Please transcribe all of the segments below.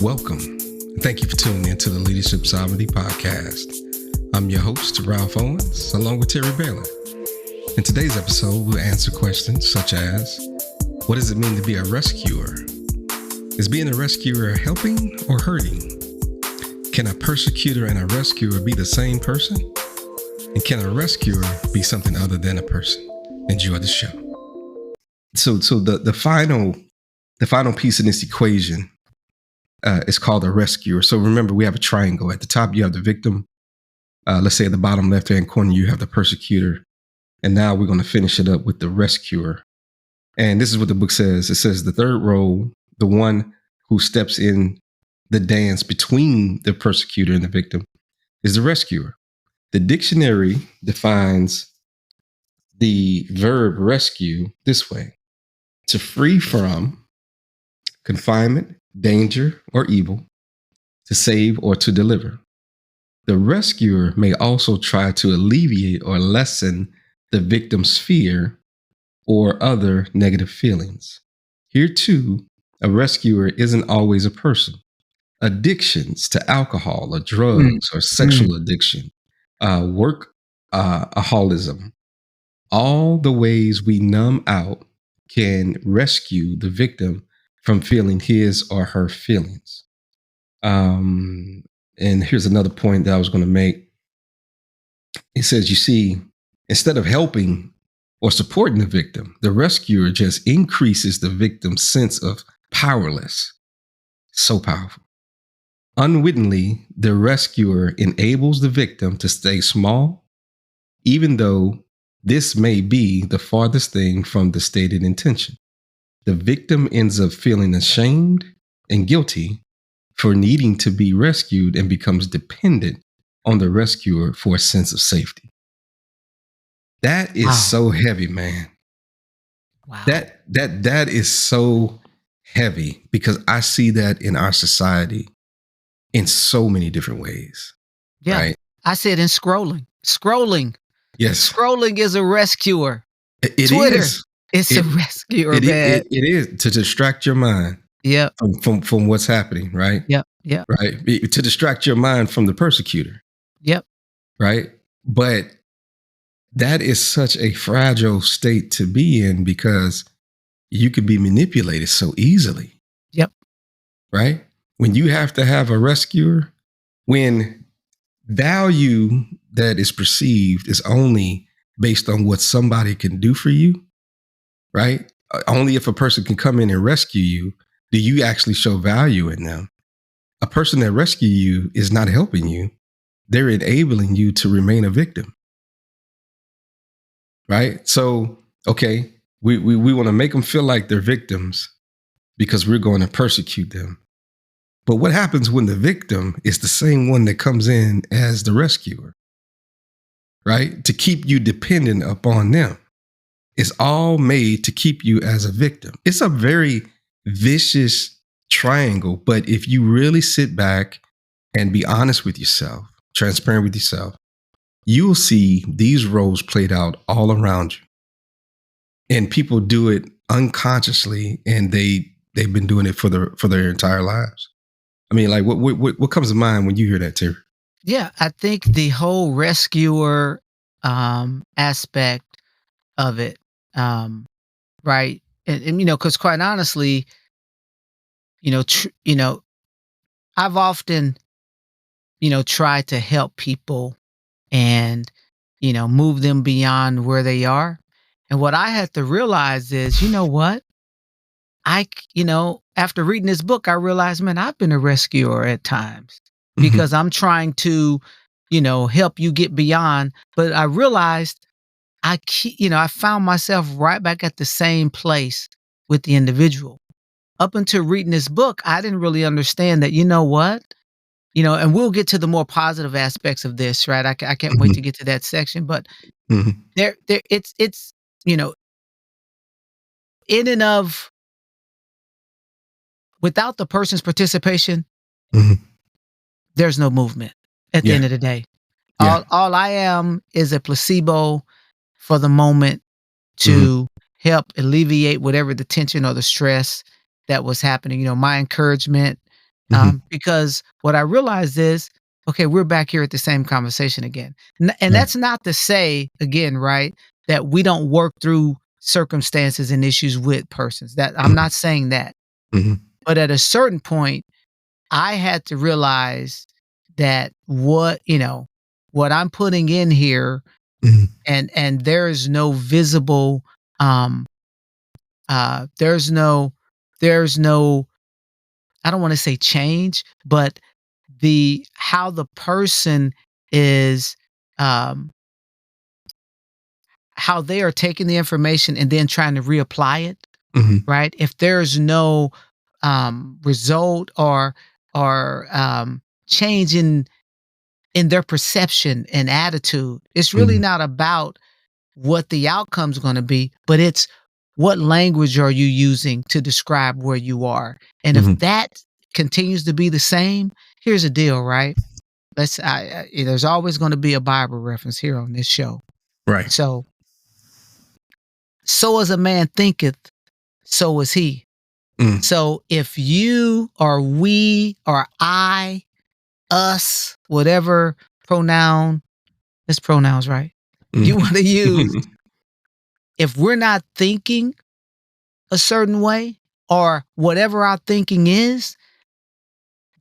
Welcome, and thank you for tuning in to the Leadership Sovereignty Podcast. I'm your host, Ralph Owens, along with Terry Baylor. In today's episode, we'll answer questions such as, what does it mean to be a rescuer? Is being a rescuer helping or hurting? Can a persecutor and a rescuer be the same person? And can a rescuer be something other than a person? Enjoy the show. So the final piece in this equation is called a rescuer. So remember, we have a triangle. At the top, you have the victim. Let's say at the bottom left-hand corner, you have the persecutor. And now we're going to finish it up with the rescuer. And this is what the book says. It says the third role, the one who steps in the dance between the persecutor and the victim, is the rescuer. The dictionary defines the verb rescue this way: to free from confinement, danger, or evil, to save or to deliver. The rescuer may also try to alleviate or lessen the victim's fear or other negative feelings. Here too, a rescuer isn't always a person. Addictions to alcohol or drugs or sexual addiction, workaholism, all the ways we numb out can rescue the victim from feeling his or her feelings. And here's another point that I was going to make. It says, you see, instead of helping or supporting the victim, the rescuer just increases the victim's sense of powerless. So powerful. Unwittingly, the rescuer enables the victim to stay small, even though this may be the farthest thing from the stated intention. The victim ends up feeling ashamed and guilty for needing to be rescued and becomes dependent on the rescuer for a sense of safety. That is so heavy, man. Wow. That is so heavy, because I see that in our society in so many different ways. Yeah. Right? I see it in scrolling. Yes. Scrolling is a rescuer. It Twitter is. It's a rescuer, It man. is to distract your mind. Yep. From what's happening, right? Yep. Right. To distract your mind from the persecutor. Yep. Right. But that is such a fragile state to be in, because you could be manipulated so easily. Yep. Right. When you have to have a rescuer, when value that is perceived is only based on what somebody can do for you, right? Only if a person can come in and rescue you do you actually show value in them. A person that rescues you is not helping you. They're enabling you to remain a victim. Right? So, okay, we want to make them feel like they're victims because we're going to persecute them. But what happens when the victim is the same one that comes in as the rescuer? Right? To keep you dependent upon them. It's all made to keep you as a victim. It's a very vicious triangle. But if you really sit back and be honest with yourself, transparent with yourself, you will see these roles played out all around you. And people do it unconsciously, and they've been doing it for their entire lives. I mean, like, what comes to mind when you hear that, Terry? Yeah, I think the whole rescuer aspect of it, right? And because quite honestly, I've often, tried to help people and, move them beyond where they are. And what I had to realize is, you know what? After reading this book, I realized, man, I've been a rescuer at times because I'm trying to, help you get beyond. But I realized I found myself right back at the same place with the individual. Up until reading this book, I didn't really understand that, you know what? And we'll get to the more positive aspects of this, right? I can't wait to get to that section, but it's, in and of, without the person's participation, there's no movement at the end of the day. Yeah. All I am is a placebo for the moment to help alleviate whatever the tension or the stress that was happening. My encouragement, Because what I realized is, okay, we're back here at the same conversation again. And Right. that's not to say, again, right, that we don't work through circumstances and issues with persons. That I'm not saying that. Mhm. But at a certain point, I had to realize that what I'm putting in here, Mhm. and there is no visible, um there's no, I don't want to say change, but the how the person is, um how they are taking the information and then trying to reapply it, Mhm. right? If there's no result or change in their perception and attitude, it's really Mhm. not about what the outcome's going to be, but it's what language are you using to describe where you are. And if Mhm. that continues to be the same, here's the deal, right? There's always going to be a Bible reference here on this show. Right. So as a man thinketh, so is he. Mm. So if you or we or I, us, whatever pronoun, it's pronouns, right? Mm. You want to use, if we're not thinking a certain way or whatever our thinking is,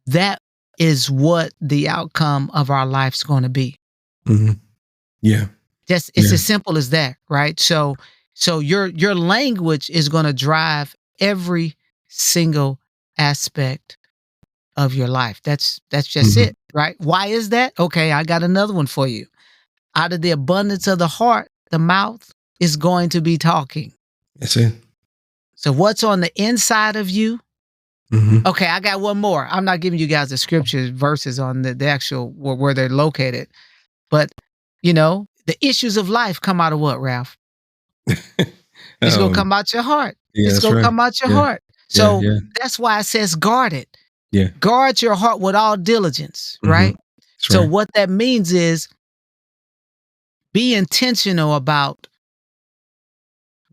that is what the outcome of our life's going to be. Mhm. Yeah. Just it's Yeah. as simple as that, right? So your language is going to drive every single aspect of your life. That's just Mhm. it, right? Why is that? Okay, I got another one for you. Out of the abundance of the heart, the mouth is going to be talking. That's it. So what's on the inside of you? Mhm. Okay, I got one more. I'm not giving you guys the scripture verses on the actual where they're located, but the issues of life come out of what, Ralph? It's gonna Um, come out your heart. yeah, It's that's gonna right. come out your Yeah. heart. Yeah, So yeah, that's why it says guard it. yeah. Guard your heart with all diligence, Mhm. right? That's So right. what that means is be intentional about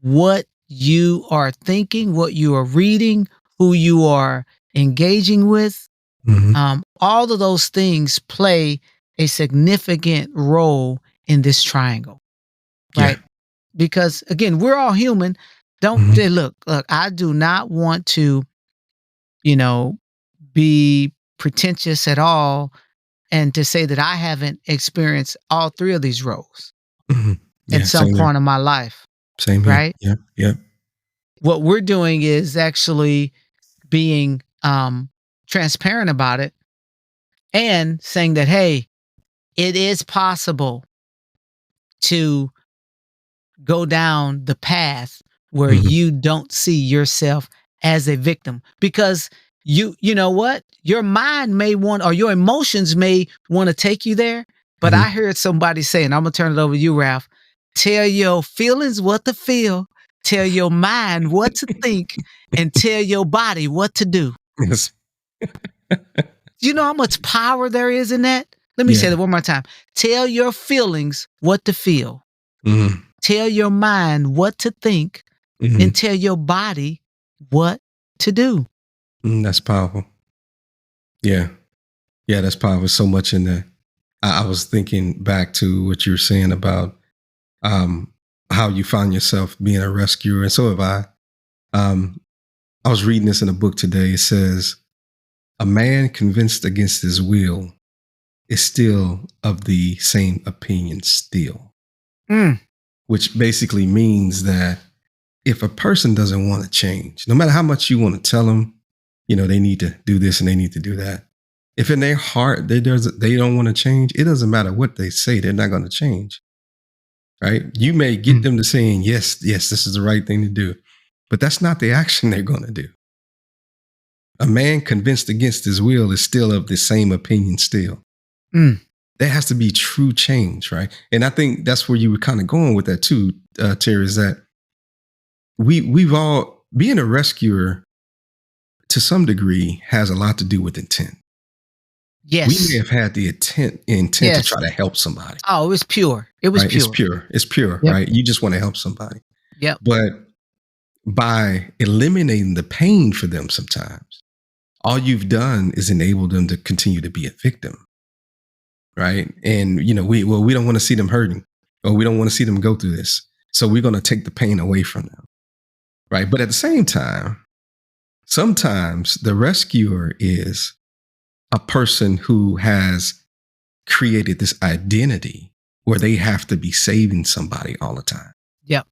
what you are thinking, what you are reading, who you are engaging with. Mhm. All of those things play a significant role in this triangle, Yeah. right? Because again, we're all human. Don't Mhm. look. I do not want to, you know, be pretentious at all, and to say that I haven't experienced all three of these roles Mhm. at Yeah, some same here. point in my life, Same here. right? Yeah, yeah. What we're doing is actually being transparent about it and saying that, hey, it is possible to go down the path where Mhm. you don't see yourself as a victim, because you know what, your mind may want, or your emotions may want to take you there. But I Mhm. heard somebody say, and I'm gonna turn it over to you, Ralph, tell your feelings what to feel, tell your mind what to think, and tell your body what to do. Yes. Do you know how much power there is in that? Let me say Yeah. that one more time. Tell your feelings what to feel, Mhm. tell your mind what to think, and Mhm. tell your body what to do. That's powerful. Yeah. Yeah, that's powerful. So much in there. I was thinking back to what you were saying about um, how you found yourself being a rescuer, and so have I. Um, I was reading this in a book today. It says, "A man convinced against his will is still of the same opinion, still," Mm, which basically means that if a person doesn't want to change, no matter how much you want to tell them, they need to do this and they need to do that. If in their heart they don't want to change, it doesn't matter what they say, they're not going to change. Right? You may get mm, them to saying, yes, yes, this is the right thing to do, but that's not the action they're going to do. A man convinced against his will is still of the same opinion still. mm. There has to be true change, right? And I think that's where you were kind of going with that too, Terry, is that we've all, being a rescuer to some degree has a lot to do with intent. We may Yes. have had the intent to Yes. try to help somebody, Oh, it was pure. It was right? It's pure. pure. It's pure, Yep. right? You just want to help somebody. Yep. But by eliminating the pain for them sometimes, all you've done is enable them to continue to be a victim, right? And we don't want to see them hurting, or we don't want to see them go through this, so we're going to take the pain away from them, right? But at the same time, sometimes the rescuer is a person who has created this identity where they have to be saving somebody all the time. Yep.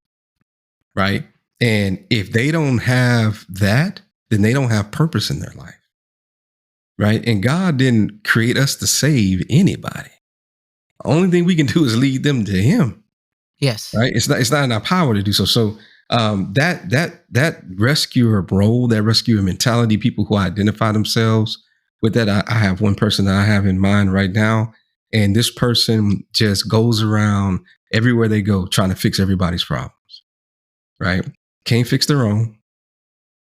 Right. And if they don't have that, then they don't have purpose in their life. Right. And God didn't create us to save anybody. The only thing we can do is lead them to Him. Yes. Right. It's not in our power to do so. So that rescuer role, that rescuer mentality, people who identify themselves with that, I have one person that I have in mind right now. And this person just goes around everywhere they go trying to fix everybody's problems, right? Can't fix their own,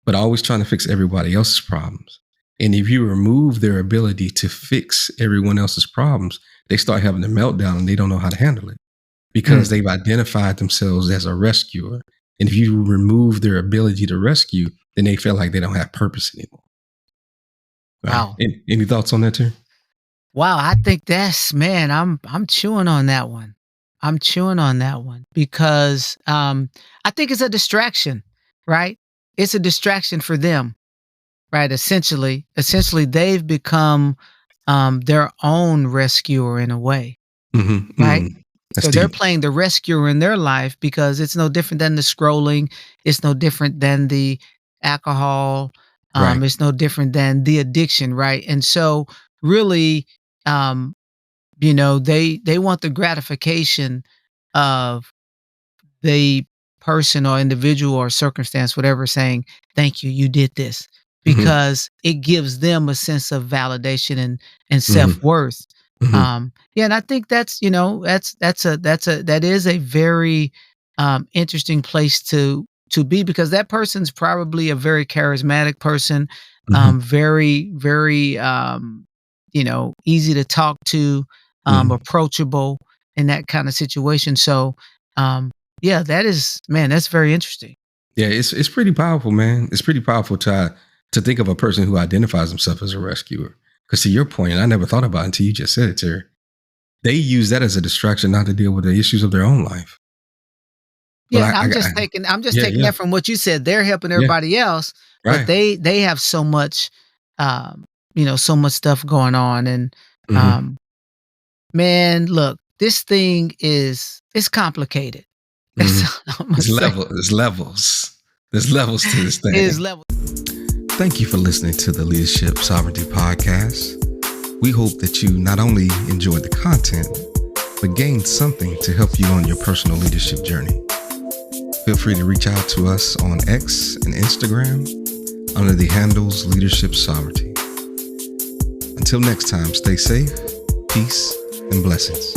but always trying to fix everybody else's problems. And if you remove their ability to fix everyone else's problems, they start having a meltdown and they don't know how to handle it because they've identified themselves as a rescuer. And if you remove their ability to rescue, then they feel like they don't have purpose anymore. Right? Wow. Any thoughts on that, too? Wow, I think I'm chewing on that one. I'm chewing on that one because I think it's a distraction, right? It's a distraction for them, right? Essentially, they've become their own rescuer in a way, right? So they're playing the rescuer in their life because it's no different than the scrolling. It's no different than the alcohol. Right. It's no different than the addiction, right? And so really, um, they want the gratification of the person or individual or circumstance, whatever, saying, "Thank you, you did this," because it gives them a sense of validation and self-worth. Yeah, and I think that is a very interesting place to be because that person's probably a very charismatic person, very, very easy to talk to, approachable in that kind of situation. So yeah, that's very interesting. Yeah, it's pretty powerful, man. It's pretty powerful to think of a person who identifies himself as a rescuer. Because to your point, and I never thought about it until you just said it, Terry. They use that as a distraction not to deal with the issues of their own life. Yeah, Well, I'm just taking that from what you said. They're helping everybody else, but right. they have so much, so much stuff going on. And man, look, this thing it's complicated. That's all I'm gonna say. There's levels. There's levels to this thing. There's levels. Thank you for listening to the Leadership Sovereignty Podcast. We hope that you not only enjoyed the content, but gained something to help you on your personal leadership journey. Feel free to reach out to us on X and Instagram under the handles Leadership Sovereignty. Until next time, stay safe, peace, and blessings.